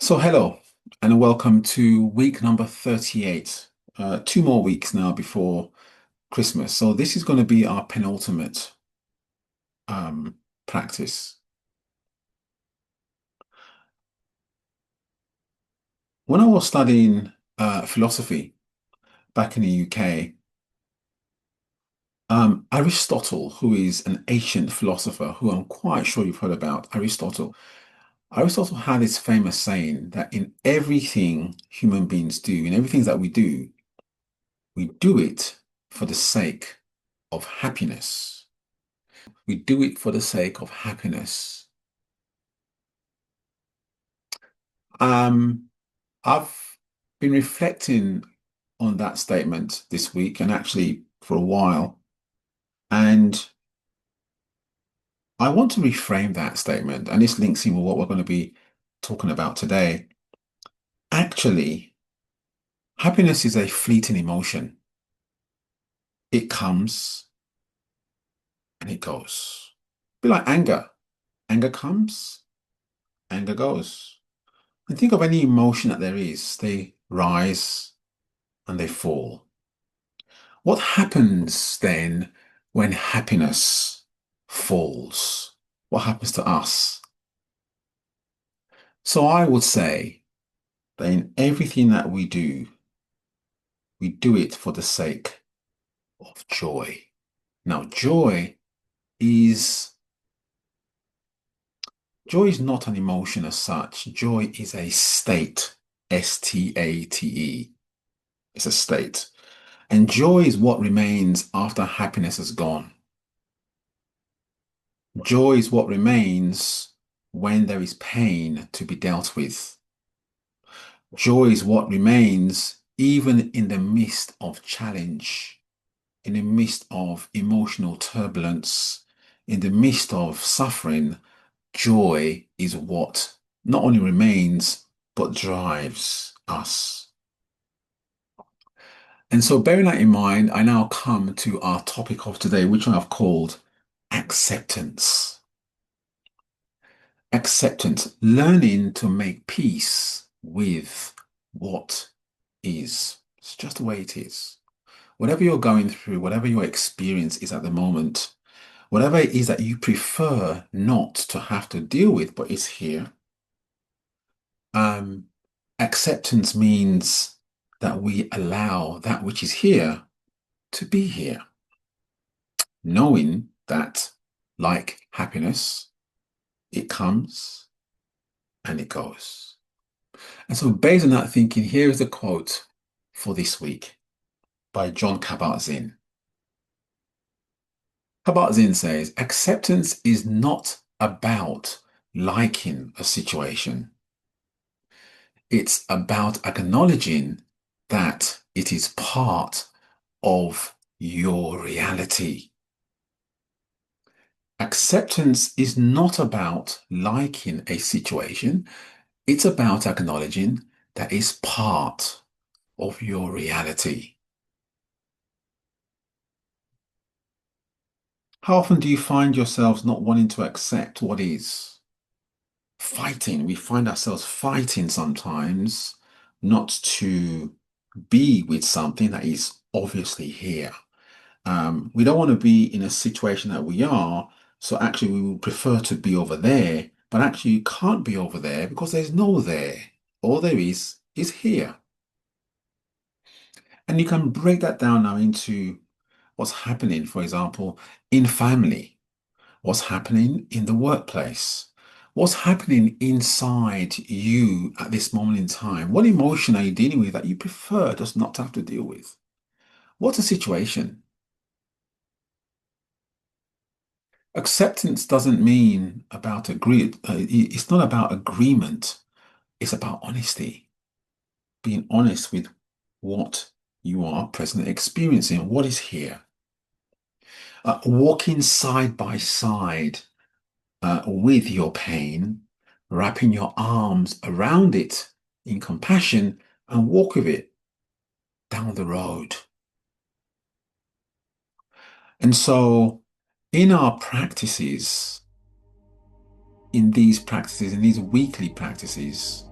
So, hello and welcome to week number 38. Two more weeks now before Christmas. So, this is going to be our penultimate um, practice. When I was studying philosophy back in the UK, Aristotle, who is an ancient philosopher who I'm quite sure you've heard about, Aristotle had this famous saying that in everything human beings do, in everything that we do it for the sake of happiness. We do it for the sake of happiness. Um, I've been reflecting on that statement this week and actually for a while, and I want to reframe that statement, and this links in with what we're going to be talking about today. Actually, happiness is a fleeting emotion. It comes and it goes. Be like anger. Anger comes, anger goes. And think of any emotion that there is. They rise and they fall. What happens then when happiness falls? What happens to us? So I would say that in everything that we do it for the sake of joy. Now, is joy is not an emotion as such. Joy is a state. State. It's a state. And joy is what remains after happiness has gone. Joy is what remains when there is pain to be dealt with. Joy is what remains even in the midst of challenge, in the midst of emotional turbulence, in the midst of suffering. Joy is what not only remains, but drives us. And so, bearing that in mind, I now come to our topic of today, which I've called acceptance. Acceptance, learning to make peace with what is. It's just the way it is. Whatever you're going through, whatever your experience is at the moment, whatever it is that you prefer not to have to deal with, but it's here. Um, Acceptance means that we allow that which is here to be here, knowing that, like happiness, it comes and it goes. And so, based on that thinking, here is the quote for this week by Jon Kabat-Zinn. Kabat-Zinn says, acceptance is not about liking a situation. It's about acknowledging that it is part of your reality. Acceptance is not about liking a situation. It's about acknowledging that it's part of your reality. How often do you find yourselves not wanting to accept what is? Fighting. We find ourselves fighting sometimes not to be with something that is obviously here. We don't want to be in a situation that we are, so actually we would prefer to be over there, but actually you can't be over there because there's no there. All there is here. And you can break that down now into what's happening, for example, in family, what's happening in the workplace, what's happening inside you at this moment in time. What emotion are you dealing with that you prefer just not to have to deal with? What's the situation? Acceptance doesn't mean about agree. It's not about agreement. It's about honesty. Being honest with what you are presently experiencing, what is here. Walking side by side with your pain, wrapping your arms around it in compassion and walk with it down the road. And so, in our practices, in these weekly practices,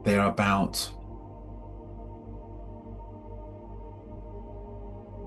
They're about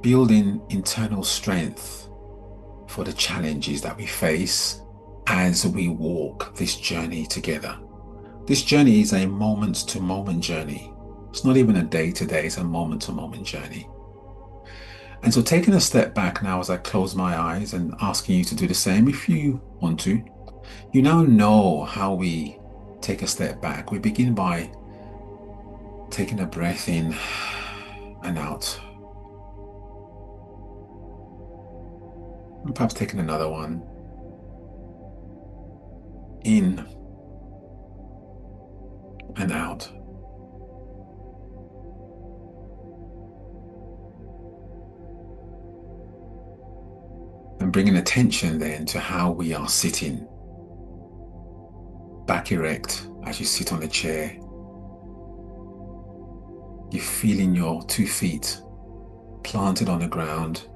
building internal strength for the challenges that we face as we walk this journey together. This journey is a moment-to-moment journey. It's not even a day-to-day, it's a moment-to-moment journey. And so taking a step back now as I close my eyes and asking you to do the same if you want to, you now know how we take a step back. We begin by taking a breath in and out. And perhaps taking another one in and out. And bringing attention then to how we are sitting. Back erect as you sit on a chair. You're feeling your 2 feet planted on the ground,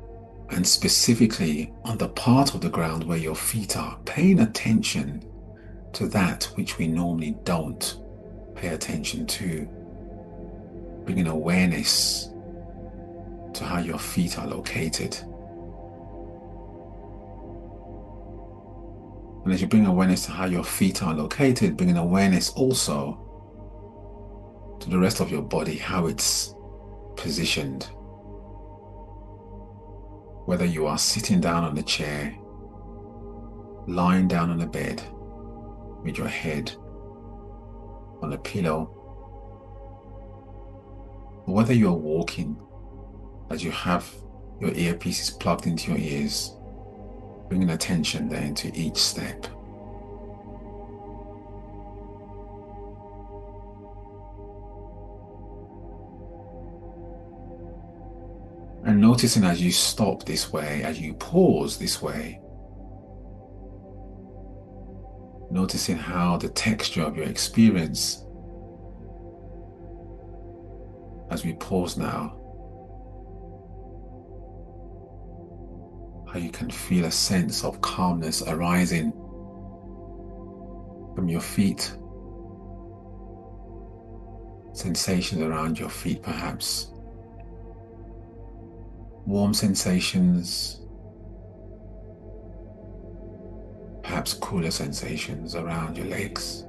and specifically on the part of the ground where your feet are, paying attention to that which we normally don't pay attention to, bringing awareness to how your feet are located. And as you bring awareness to how your feet are located, bringing awareness also to the rest of your body, how it's positioned. Whether you are sitting down on the chair, lying down on the bed with your head on a pillow, or whether you're walking as you have your earpieces plugged into your ears, bringing attention then to each step. And noticing as you stop this way, as you pause this way, noticing how the texture of your experience, as we pause now, how you can feel a sense of calmness arising from your feet, sensations around your feet perhaps, warm sensations, perhaps cooler sensations around your legs,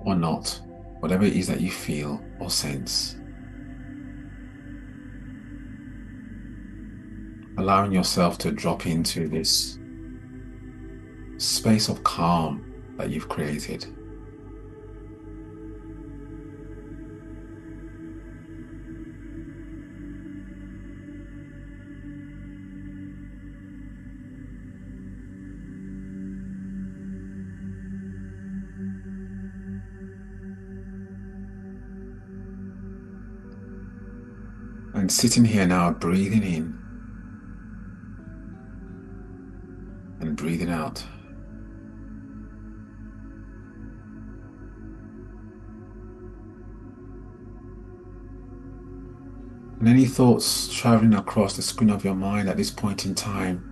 or not, whatever it is that you feel or sense. Allowing yourself to drop into this space of calm that you've created. And sitting here now, breathing in and breathing out. And any thoughts traveling across the screen of your mind at this point in time,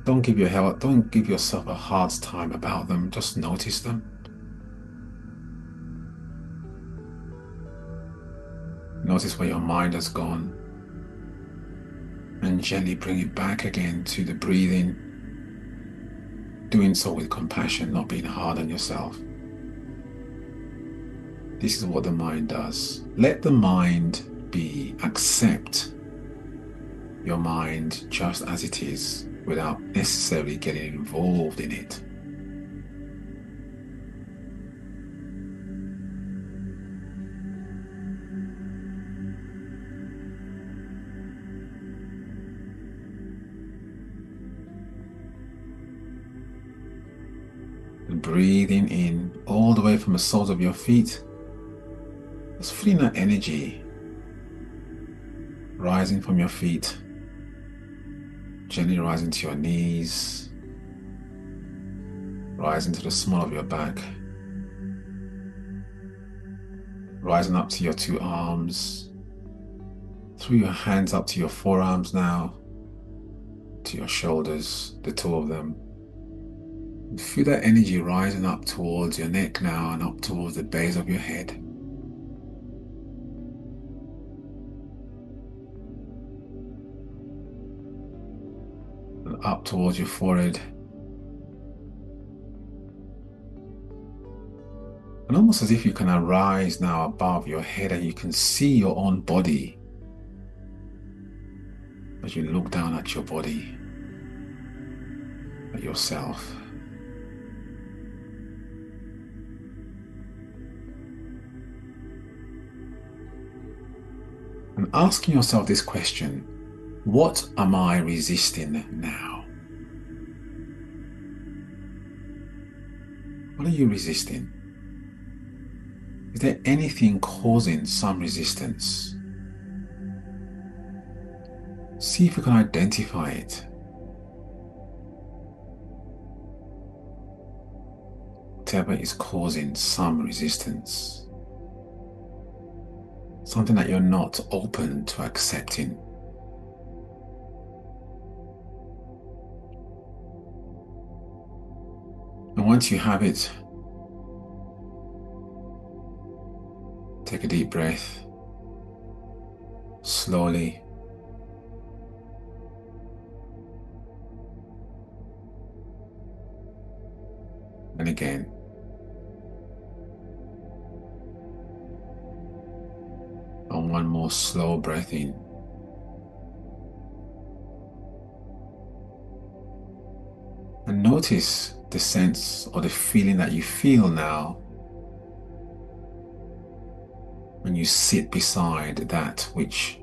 don't give yourself a hard time about them, just notice them. Notice where your mind has gone and gently bring it back again to the breathing, doing so with compassion, not being hard on yourself. This is what the mind does. Let the mind be. Accept your mind just as it is without necessarily getting involved in it. And breathing in all the way from the soles of your feet. Just feeling that energy rising from your feet, gently rising to your knees, rising to the small of your back, rising up to your 2 arms, through your hands up to your forearms now, to your shoulders, the 2 of them, And feel that energy rising up towards your neck now and up towards the base of your head. And up towards your forehead. And almost as if you can arise now above your head and you can see your own body as you look down at your body, at yourself. And asking yourself this question, what am I resisting now? What are you resisting? Is there anything causing some resistance? See if you can identify it. Whatever is causing some resistance. Something that you're not open to accepting. And once you have it, take a deep breath, slowly. And again. And one more slow breath in. And notice the sense or the feeling that you feel now when you sit beside that which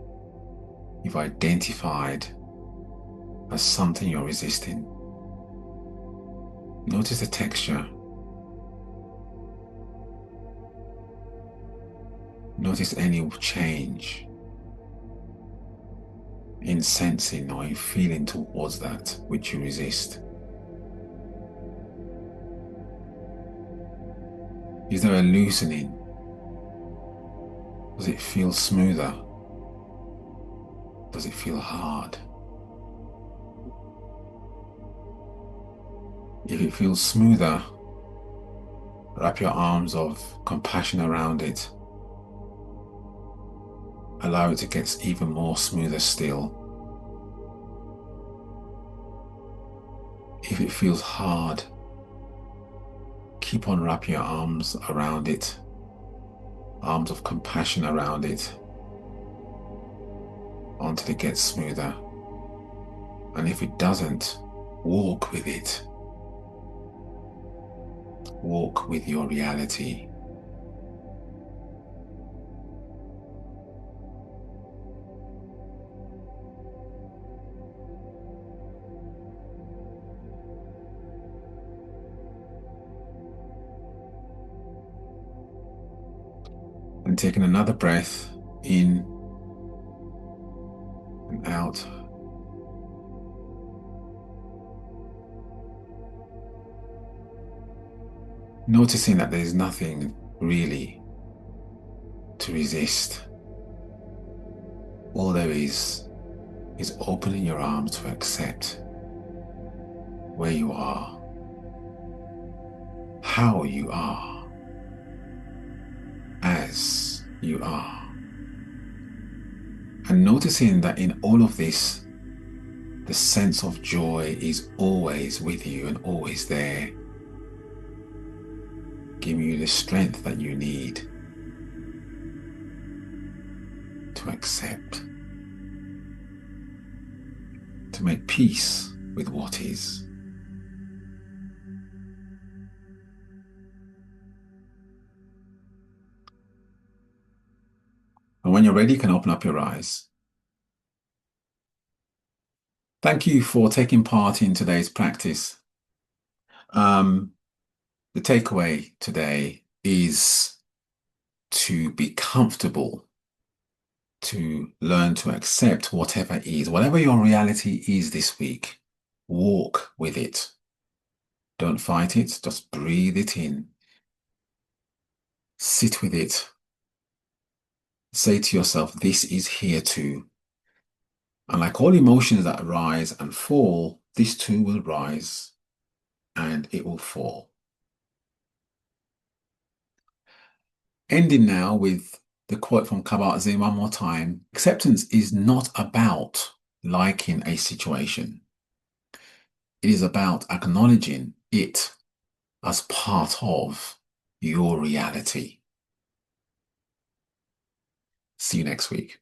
you've identified as something you're resisting. Notice the texture. Notice any change in sensing or in feeling towards that which you resist. Is there a loosening? Does it feel smoother? Does it feel hard? If it feels smoother, wrap your arms of compassion around it. Allow it to get even more smoother still. If it feels hard, keep on wrapping your arms around it, arms of compassion around it, until it gets smoother. And if it doesn't, walk with it. Walk with your reality. And taking another breath in and out. Noticing that there is nothing really to resist. All there is opening your arms to accept where you are, how you are, as you are. And noticing that in all of this, the sense of joy is always with you and always there, giving you the strength that you need to accept, to make peace with what is. And when you're ready, you can open up your eyes. Thank you for taking part in today's practice. The takeaway today is to be comfortable, to learn to accept whatever is, whatever your reality is this week. Walk with it. Don't fight it, just breathe it in. Sit with it. Say to yourself, this is here too. And like all emotions that rise and fall, this too will rise and it will fall. Ending now with the quote from Kabat-Zinn one more time. Acceptance is not about liking a situation. It is about acknowledging it as part of your reality. See you next week.